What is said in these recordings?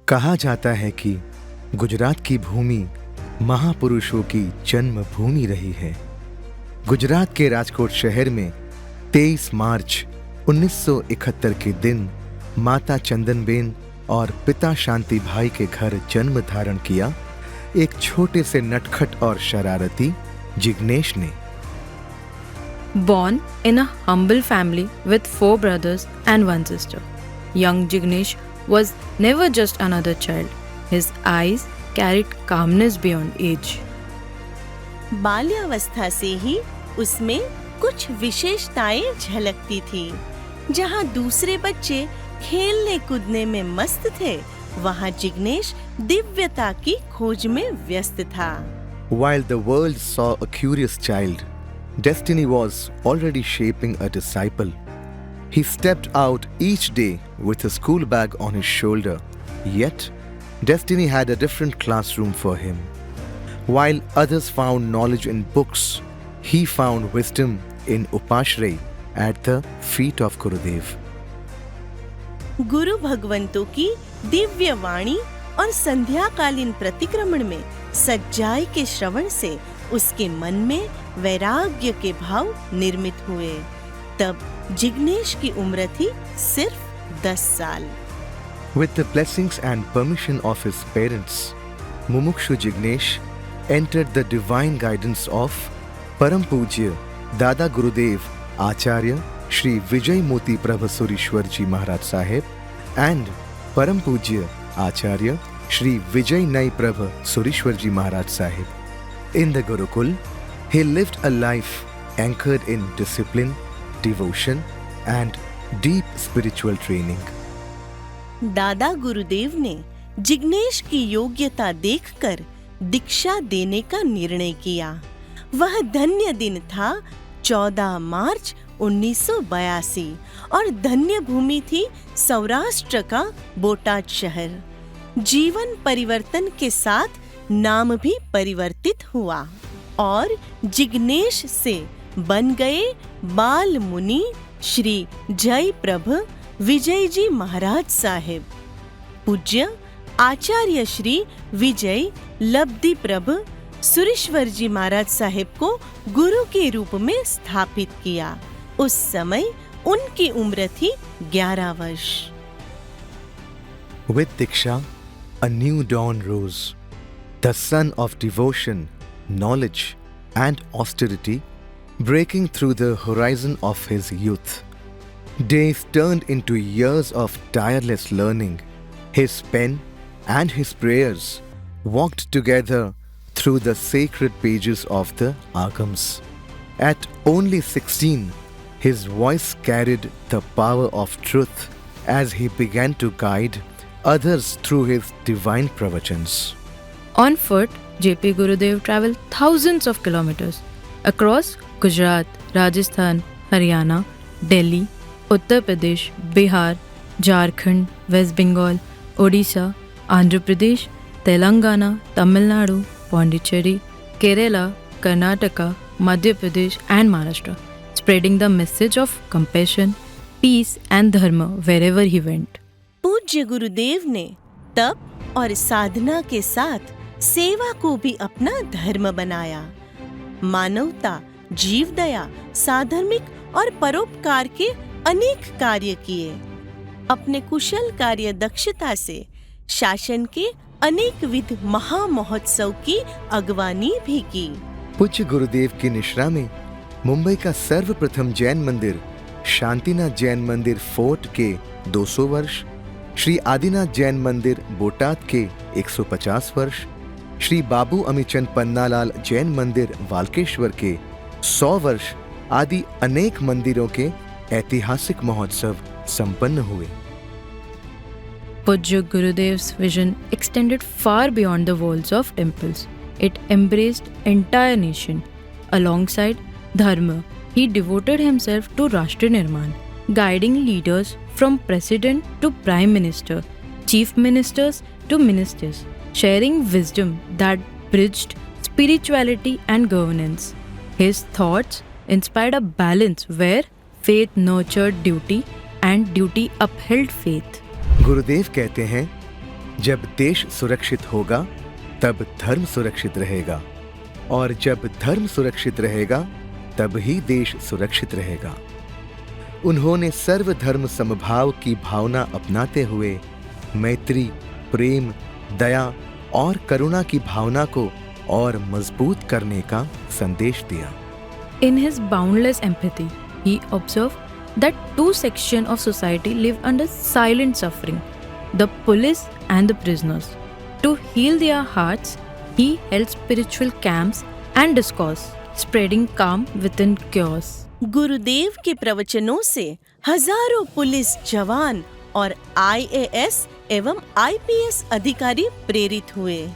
कहा जाता है कि गुजरात की भूमि महापुरुषों की जन्म भूमि रही है। गुजरात के राजकोट शहर में 23 मार्च 1971 के दिन माता चंदनबेन और पिता शांति भाई के घर जन्म धारण किया एक छोटे से नटखट और शरारती जिग्नेश ने। Born in a humble family with 4 brothers and 1 sister, young Jignesh was never just another child. His eyes carried calmness beyond age. बाल्यावस्था से ही उसमें कुछ विशेषताएं झलकती थी। जहां दूसरे बच्चे खेलने कूदने में मस्त थे, वहां जिग्नेश दिव्यता की खोज में व्यस्त था। While the world saw a curious child, destiny was already shaping a disciple. He stepped out each day with a school bag on his shoulder. Yet, destiny had a different classroom for him. While others found knowledge in books, he found wisdom in Upashray at the feet of Gurudev. गुरु भगवंतों की दिव्य वाणी और संध्याकालीन प्रतिक्रमण में सच्चाई के श्रवण से उसके मन में वैराग्य के भाव निर्मित हुए। तब जिग्नेश की उम्र थी सिर्फ 10 साल। With the blessings and permission of his parents, Mumukshu Jignesh entered the divine guidance of Param Pujya Dada Gurudev Acharya Shri Vijay Moti Prabha Surishwar Ji Maharaj Sahib and Param Pujya Acharya Shri Vijay Nai Prabha Surishwar Ji Maharaj Sahib. In the Gurukul, he lived a life anchored in discipline, devotion and deep spiritual training. दादा गुरुदेव ने जिग्नेश की योग्यता देखकर दीक्षा देने का निर्णय किया। वह धन्य दिन था 14 मार्च 1982 और धन्य भूमि थी सौराष्ट्र का बोटाद शहर। जीवन परिवर्तन के साथ नाम भी परिवर्तित हुआ और जिग्नेश से बन गए बाल मुनि श्री जय प्रभ विजय जी महाराज साहिब। पूज्य आचार्य श्री विजय लब्धि प्रभ सुरेश्वर जी महाराज साहिब को गुरु के रूप में स्थापित किया। उस समय उनकी उम्र थी 11 वर्ष। With Diksha, a new dawn rose. The sun of devotion, knowledge and austerity breaking through the horizon of his youth. Days turned into years of tireless learning. His pen and his prayers walked together through the sacred pages of the Agams. At only 16, his voice carried the power of truth as he began to guide others through his divine pravachans. On foot, JP Gurudev traveled thousands of kilometers across Gujarat, Rajasthan, Haryana, Delhi, Uttar Pradesh, Bihar, Jharkhand, West Bengal, Odisha, Andhra Pradesh, Telangana, Tamil Nadu, Pondicherry, Kerala, Karnataka, Madhya Pradesh and Maharashtra, spreading the message of compassion, peace and dharma wherever he went. पूज्य गुरुदेव ने तप और साधना के साथ सेवा को भी अपना धर्म बनाया। मानवता, जीव दया, साधर्मिक और परोपकार के अनेक कार्य किए। अपने कुशल कार्य दक्षता से शासन के अनेक विध महामहोत्सव की अगवानी भी की। पूज्य गुरुदेव की निश्रा में मुंबई का सर्वप्रथम जैन मंदिर शांतिनाथ जैन मंदिर फोर्ट के 200 वर्ष, श्री आदिनाथ जैन मंदिर बोटाद के 150 वर्ष, श्री बाबू अमीचंद पन्नालाल जैन मंदिर वाल्केश्वर के 100 वर्ष आदि अनेक मंदिरों के ऐतिहासिक महोत्सव संपन्न हुए। Pujya Gurudev's vision extended far beyond the walls of temples. It embraced entire nation. Alongside dharma, he devoted himself to Rashtra Nirman, guiding leaders from president to prime minister, chief ministers to ministers, sharing wisdom that bridged spirituality and governance. His thoughts inspired a balance where faith nurtured duty and duty upheld faith. गुरुदेव कहते हैं, जब देश सुरक्षित होगा तब धर्म सुरक्षित रहेगा, और जब धर्म सुरक्षित रहेगा तब ही देश सुरक्षित रहेगा। उन्होंने सर्वधर्म समभाव की भावना अपनाते हुए मैत्री, प्रेम, दया और करुणा की भावना को और मजबूत करने का संदेश दिया। In his boundless empathy, he observed that two sections of society live under silent suffering, the police and the prisoners. To heal their hearts, he held spiritual camps and discourse, spreading calm within chaos. गुरुदेव के प्रवचनों से हजारों police जवान और IAS एवं IPS अधिकारी प्रेरित हुए।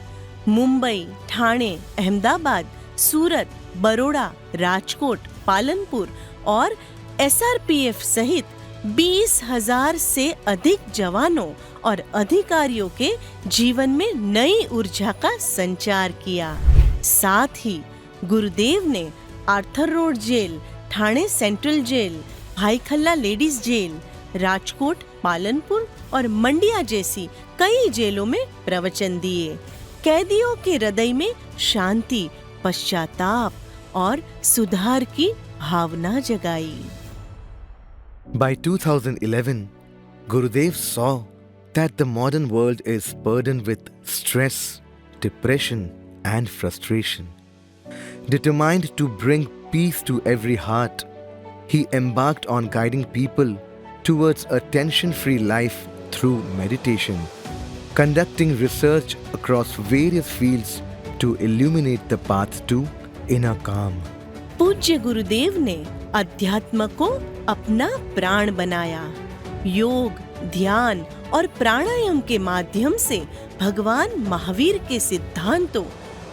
मुंबई, ठाणे, अहमदाबाद, सूरत, बड़ौदा, राजकोट, पालनपुर और SRPF सहित 20,000 से अधिक जवानों और अधिकारियों के जीवन में नई ऊर्जा का संचार किया। साथ ही गुरुदेव ने Arthur road jail, Thane central jail, Byculla ladies jail, Rajkot, Palanpur और मंडिया जैसी कई जेलों में प्रवचन दिए। कैदियों के हृदय में शांति, पश्चाताप और सुधार की भावना जगाई। By 2011, Gurudev saw that the modern world is burdened with stress, depression, and frustration. Determined to bring peace to every heart, he embarked on guiding people towards a tension-free life through meditation, conducting research across various fields to illuminate the path to inner calm. पूज्य गुरुदेव ने अध्यात्म को अपना प्राण बनाया। योग, ध्यान और प्राणायाम के माध्यम से भगवान महावीर के सिद्धांतों,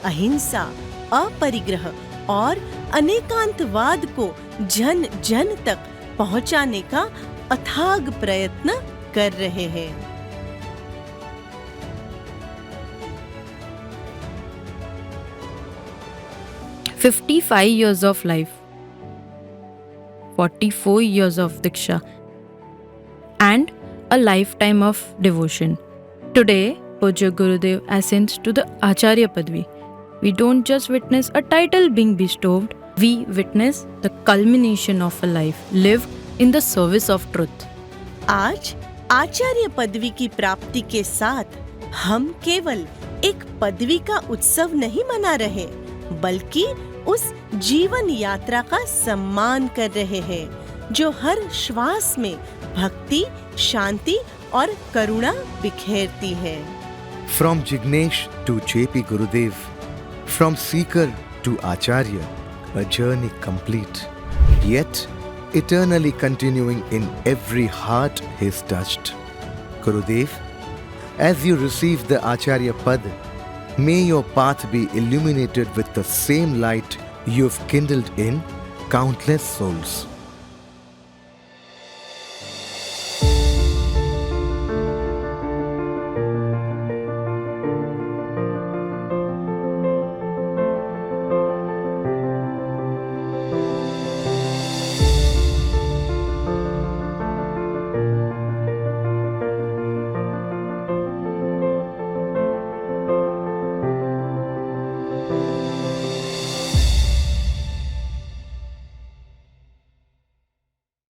अहिंसा, अपरिग्रह और अनेकांतवाद को जन जन तक पहुंचाने का अथाग प्रयत्न कर रहे हैं। "55 years of life, 44 years of Diksha, and a lifetime of devotion. Today, Pujya Gurudev ascends to the Acharya Padvi. We don't just witness a title being bestowed, we witness the culmination of a life lived in the service of truth." आज आचार्य पदवी की प्राप्ति के साथ हम केवल एक पदवी का उत्सव नहीं मना रहे, बल्कि उस जीवन यात्रा का सम्मान कर रहे हैं जो हर श्वास में भक्ति, शांति और करुणा बिखेरती है। From Jignesh to JP Gurudev, from seeker to Acharya, a journey complete, yet eternally continuing in every heart he's touched. Gurudev, as you receive the Acharya Pad, may your path be illuminated with the same light you've kindled in countless souls.